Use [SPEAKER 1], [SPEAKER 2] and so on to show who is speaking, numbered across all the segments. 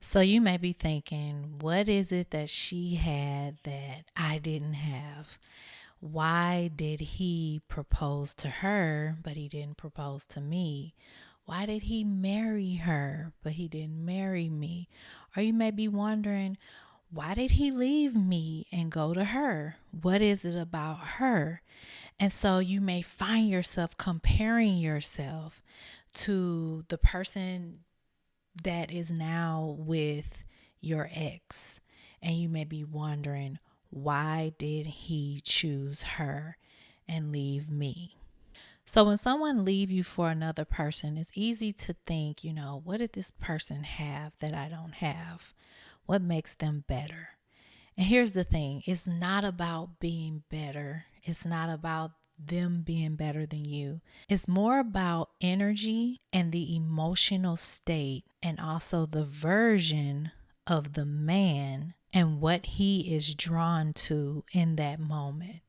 [SPEAKER 1] So you may be thinking, what is it that she had that I didn't have? Why did he propose to her, but he didn't propose to me? Why did he marry her, but he didn't marry me? Or you may be wondering, why did he leave me and go to her? What is it about her? And so you may find yourself comparing yourself to the person that is now with your ex. And you may be wondering, why did he choose her and leave me? So when someone leave you for another person, it's easy to think, what did this person have that I don't have? What makes them better? And here's the thing, it's not about being better. It's not about them being better than you. It's more about energy and the emotional state, and also the version of the man and what he is drawn to in that moment.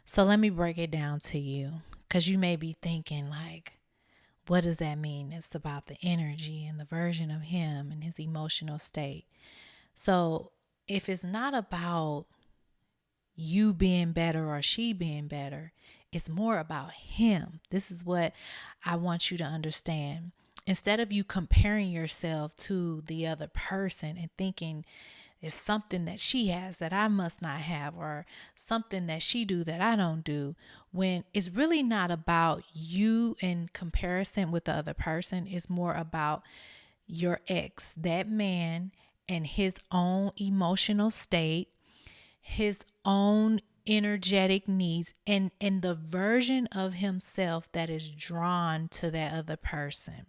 [SPEAKER 1] So let me break it down to you, because you may be thinking like, what does that mean? It's about the energy and the version of him and his emotional state. So if it's not about you being better or she being better, it's more about him. This is what I want you to understand. Instead of you comparing yourself to the other person and thinking there's something that she has that I must not have, or something that she do that I don't do, when it's really not about you in comparison with the other person. It's more about your ex, that man, and his own emotional state, his own energetic needs, and the version of himself that is drawn to that other person.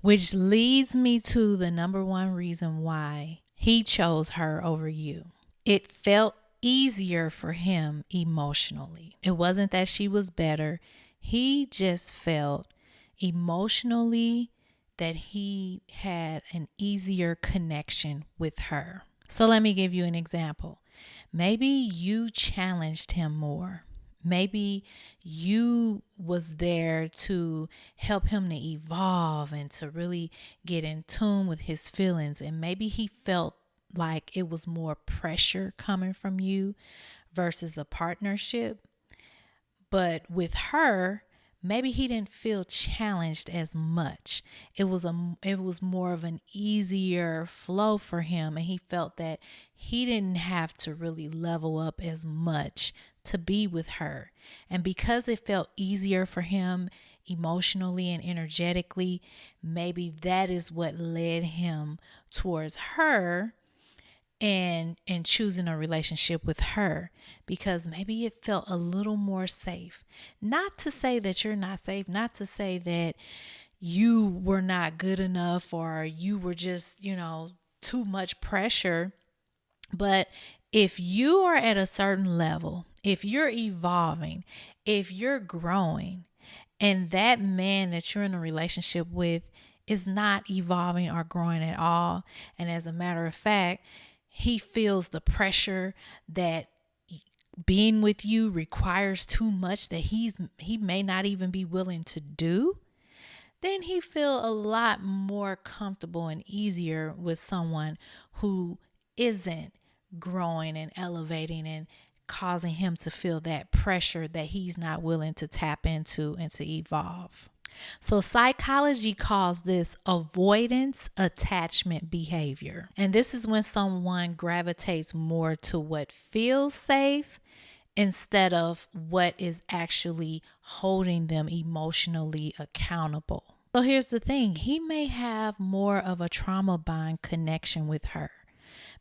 [SPEAKER 1] Which leads me to the number one reason why he chose her over you. It felt easier for him emotionally. It wasn't that she was better. He just felt emotionally that he had an easier connection with her. So let me give you an example. Maybe you challenged him more. Maybe you was there to help him to evolve and to really get in tune with his feelings. And maybe he felt like it was more pressure coming from you versus a partnership. But with her, maybe he didn't feel challenged as much. It was more of an easier flow for him, and he felt that he didn't have to really level up as much to be with her. And because it felt easier for him emotionally and energetically, maybe that is what led him towards her and choosing a relationship with her, because maybe it felt a little more safe. Not to say that you're not safe, not to say that you were not good enough, or you were just, too much pressure. But if you are at a certain level, if you're evolving, if you're growing, and that man that you're in a relationship with is not evolving or growing at all, and as a matter of fact, he feels the pressure that being with you requires too much that he may not even be willing to do, then he feel a lot more comfortable and easier with someone who isn't growing and elevating and causing him to feel that pressure that he's not willing to tap into and to evolve. So psychology calls this avoidance attachment behavior. And this is when someone gravitates more to what feels safe instead of what is actually holding them emotionally accountable. So here's the thing, he may have more of a trauma bond connection with her.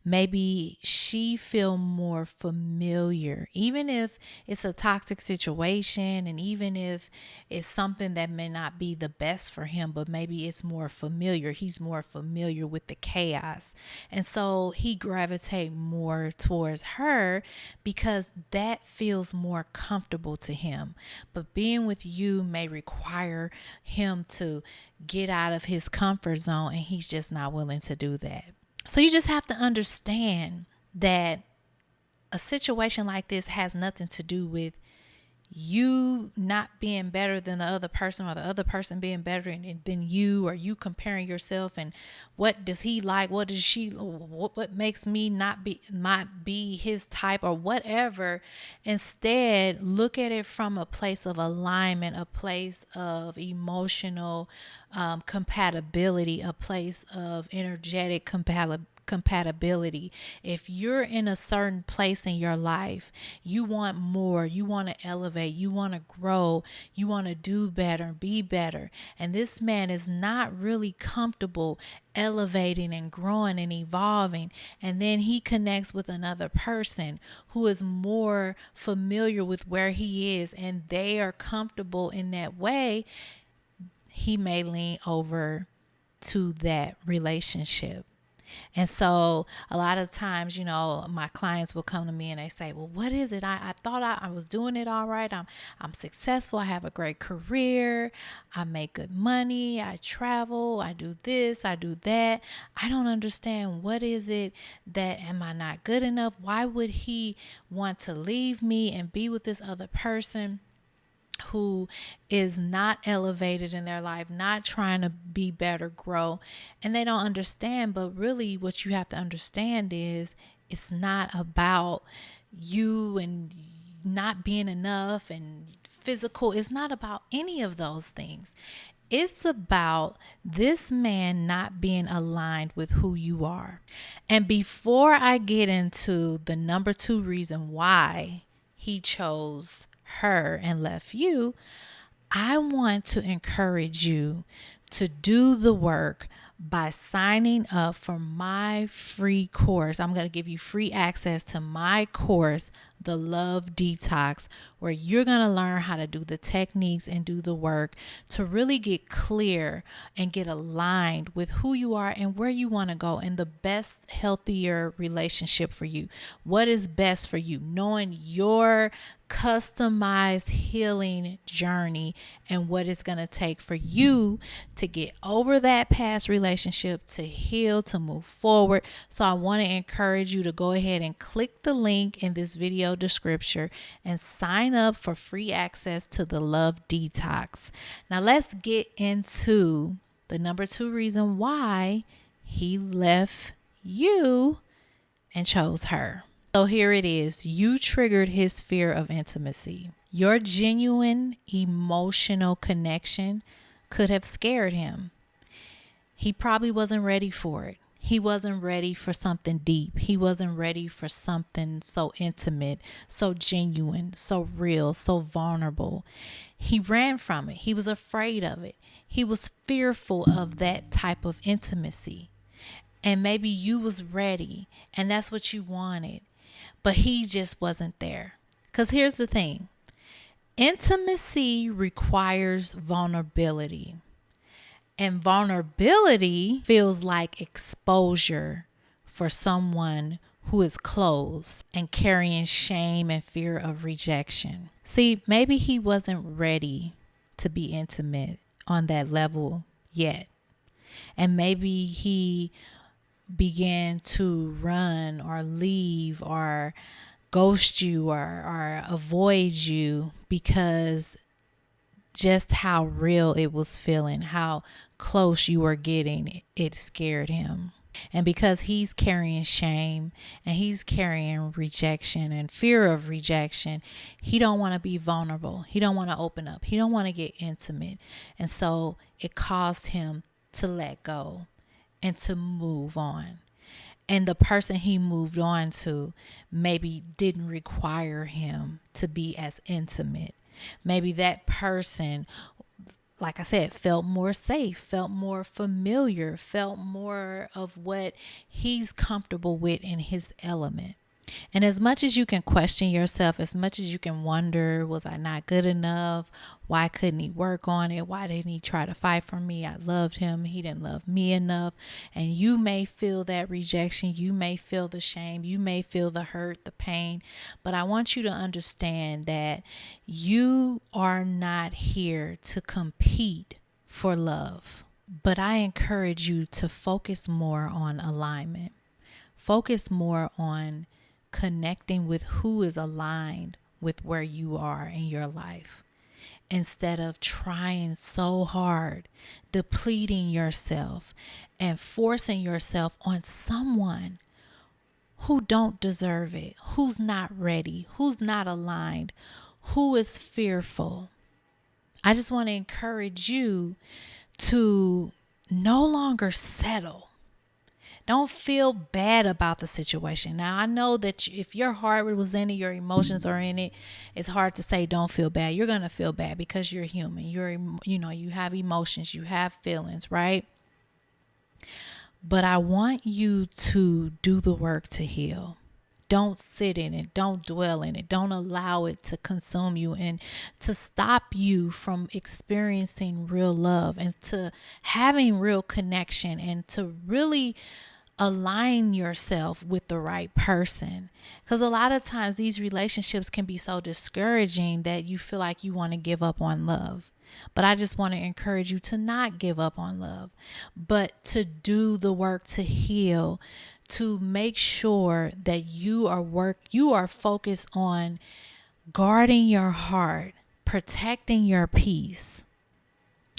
[SPEAKER 1] Maybe she feel more familiar, even if it's a toxic situation, and even if it's something that may not be the best for him, but maybe it's more familiar. He's more familiar with the chaos. And so he gravitate more towards her because that feels more comfortable to him. But being with you may require him to get out of his comfort zone, and he's just not willing to do that. So you just have to understand that a situation like this has nothing to do with you not being better than the other person, or the other person being better than you, or you comparing yourself and what does he like, what does she, what makes me not be his type or whatever. Instead, look at it from a place of alignment, a place of emotional compatibility, a place of energetic compatibility. If you're in a certain place in your life, you want more, you want to elevate, you want to grow, you want to do better, be better. And this man is not really comfortable elevating and growing and evolving. And then he connects with another person who is more familiar with where he is, and they are comfortable in that way. He may lean over to that relationship. And so a lot of times, my clients will come to me and they say, well, what is it? I thought I was doing it all right. I'm successful. I have a great career. I make good money. I travel. I do this. I do that. I don't understand. What is it that, am I not good enough? Why would he want to leave me and be with this other person who is not elevated in their life, not trying to be better, grow? And they don't understand. But really what you have to understand is it's not about you and not being enough and physical. It's not about any of those things. It's about this man not being aligned with who you are. And before I get into the number 2 reason why he chose her and left you, I want to encourage you to do the work by signing up for my free course. I'm going to give you free access to my course, The Love Detox, where you're going to learn how to do the techniques and do the work to really get clear and get aligned with who you are and where you want to go, and the best, healthier relationship for you. What is best for you, knowing your customized healing journey and what it's going to take for you to get over that past relationship, to heal, to move forward. So I want to encourage you to go ahead and click the link in this video description and sign up for free access to the Love Detox. Now let's get into the number 2 reason why he left you and chose her. So here it is. You triggered his fear of intimacy. Your genuine emotional connection could have scared him. He probably wasn't ready for it. He wasn't ready for something deep. He wasn't ready for something so intimate, so genuine, so real, so vulnerable. He ran from it. He was afraid of it. He was fearful of that type of intimacy. And maybe you was ready and that's what you wanted, but he just wasn't there. Because here's the thing. Intimacy requires vulnerability. And vulnerability feels like exposure for someone who is closed and carrying shame and fear of rejection. See, maybe he wasn't ready to be intimate on that level yet. And maybe he began to run or leave or ghost you or avoid you because just how real it was feeling, how close you were getting, it scared him. And because he's carrying shame and he's carrying rejection and fear of rejection, he don't want to be vulnerable. He don't want to open up. He don't want to get intimate. And so it caused him to let go and to move on. And the person he moved on to maybe didn't require him to be as intimate. Maybe that person, like I said, felt more safe, felt more familiar, felt more of what he's comfortable with in his element. And as much as you can question yourself, as much as you can wonder, was I not good enough? Why couldn't he work on it? Why didn't he try to fight for me? I loved him. He didn't love me enough. And you may feel that rejection. You may feel the shame. You may feel the hurt, the pain. But I want you to understand that you are not here to compete for love. But I encourage you to focus more on alignment. Focus more on connecting with who is aligned with where you are in your life, instead of trying so hard, depleting yourself and forcing yourself on someone who don't deserve it, who's not ready, who's not aligned, who is fearful. I just want to encourage you to no longer settle. Don't feel bad about the situation. Now, I know that if your heart was in it, your emotions are in it, it's hard to say don't feel bad. You're going to feel bad because you're human. You have emotions, you have feelings, right? But I want you to do the work to heal. Don't sit in it. Don't dwell in it. Don't allow it to consume you and to stop you from experiencing real love and to having real connection and to really align yourself with the right person. Because a lot of times these relationships can be so discouraging that you feel like you want to give up on love. But I just want to encourage you to not give up on love, but to do the work to heal, to make sure that you are focused on guarding your heart, protecting your peace.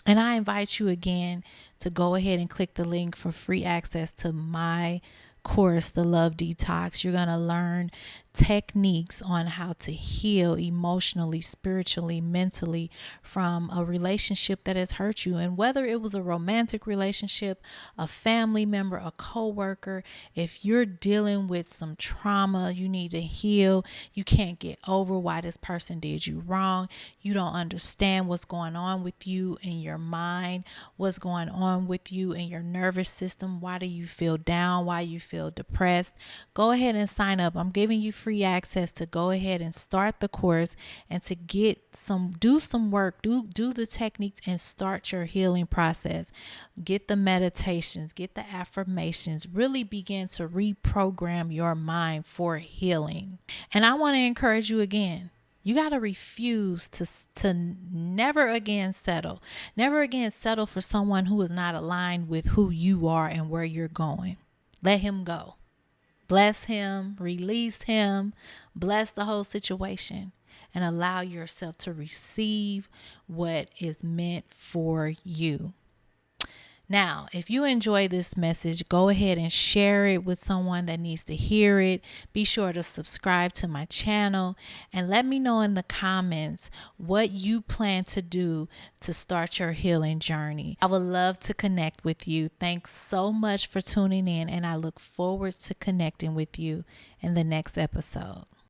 [SPEAKER 1] And I invite you again to go ahead and click the link for free access to my course, The Love Detox. You're going to learn techniques on how to heal emotionally, spiritually, mentally from a relationship that has hurt you. And whether it was a romantic relationship, a family member, a coworker, if you're dealing with some trauma, you need to heal. You can't get over why this person did you wrong. You don't understand what's going on with you in your mind, what's going on with you in your nervous system. Why do you feel down? Why you feel depressed? Go ahead and sign up. I'm giving you free access to go ahead and start the course and to do some work, do the techniques and start your healing process. Get the meditations, get the affirmations, really begin to reprogram your mind for healing. And I want to encourage you again. You got to refuse to never again settle. Never again settle for someone who is not aligned with who you are and where you're going. Let him go. Bless him, release him, bless the whole situation, and allow yourself to receive what is meant for you. Now, if you enjoy this message, go ahead and share it with someone that needs to hear it. Be sure to subscribe to my channel and let me know in the comments what you plan to do to start your healing journey. I would love to connect with you. Thanks so much for tuning in, and I look forward to connecting with you in the next episode.